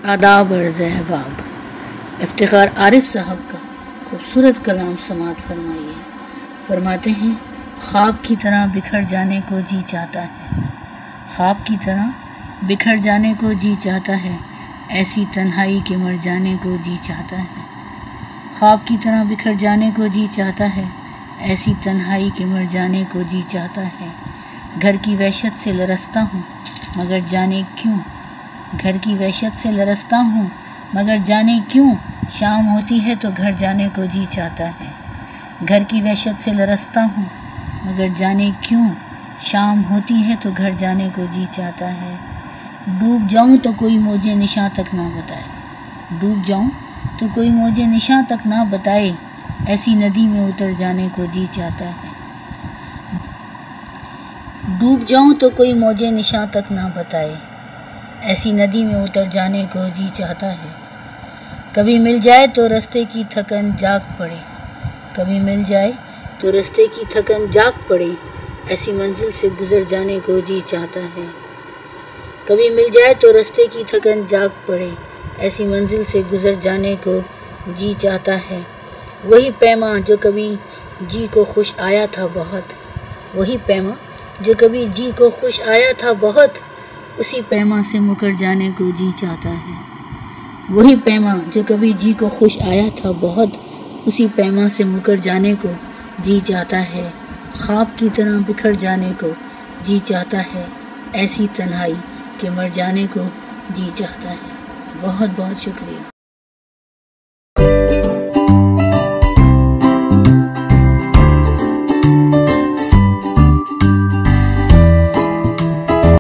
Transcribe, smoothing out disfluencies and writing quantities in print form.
آداب عرض احباب، افتخار عارف صاحب کا خوبصورت کلام سماعت فرمائیے۔ فرماتے ہیں خواب کی طرح بکھر جانے کو جی چاہتا ہے، خواب کی طرح بکھر جانے کو جی چاہتا ہے، ایسی تنہائی کے مر جانے کو جی چاہتا ہے۔ خواب کی طرح بکھر جانے کو جی چاہتا ہے، ایسی تنہائی کے مر جانے کو جی چاہتا ہے۔ گھر کی وحشت سے لرزتا ہوں مگر جانے کیوں، گھر کی وحشت سے لرزتا ہوں مگر جانے کیوں، شام ہوتی ہے تو گھر جانے کو جی چاہتا ہے۔ گھر کی وحشت سے لرزتا ہوں مگر جانے کیوں، شام ہوتی ہے تو گھر جانے کو جی چاہتا ہے۔ ڈوب جاؤں تو کوئی مجھے نشاں تک نہ بتائے، ڈوب جاؤں تو کوئی مجھے نشاں تک نہ بتائے، ایسی ندی میں اتر جانے کو جی چاہتا ہے۔ ڈوب جاؤں تو کوئی مجھے نشاں تک نہ بتائے، ایسی ندی میں اتر جانے کو جی چاہتا ہے۔ کبھی مل جائے تو رستے کی تھکن جاگ پڑے، کبھی مل جائے تو رستے کی تھکن جاگ پڑے، ایسی منزل سے گزر جانے کو جی چاہتا ہے۔ کبھی مل جائے تو رستے کی تھکن جاگ پڑے، ایسی منزل سے گزر جانے کو جی چاہتا ہے۔ وہی پیماں جو کبھی جی کو خوش آیا تھا بہت، وہی پیماں جو کبھی جی کو خوش آیا تھا بہت، اسی پیماں سے مکر جانے کو جی چاہتا ہے۔ وہی پیماں جو کبھی جی کو خوش آیا تھا بہت، اسی پیماں سے مکر جانے کو جی چاہتا ہے۔ خواب کی طرح بکھر جانے کو جی چاہتا ہے، ایسی تنہائی کے مر جانے کو جی چاہتا ہے۔ بہت بہت شکریہ۔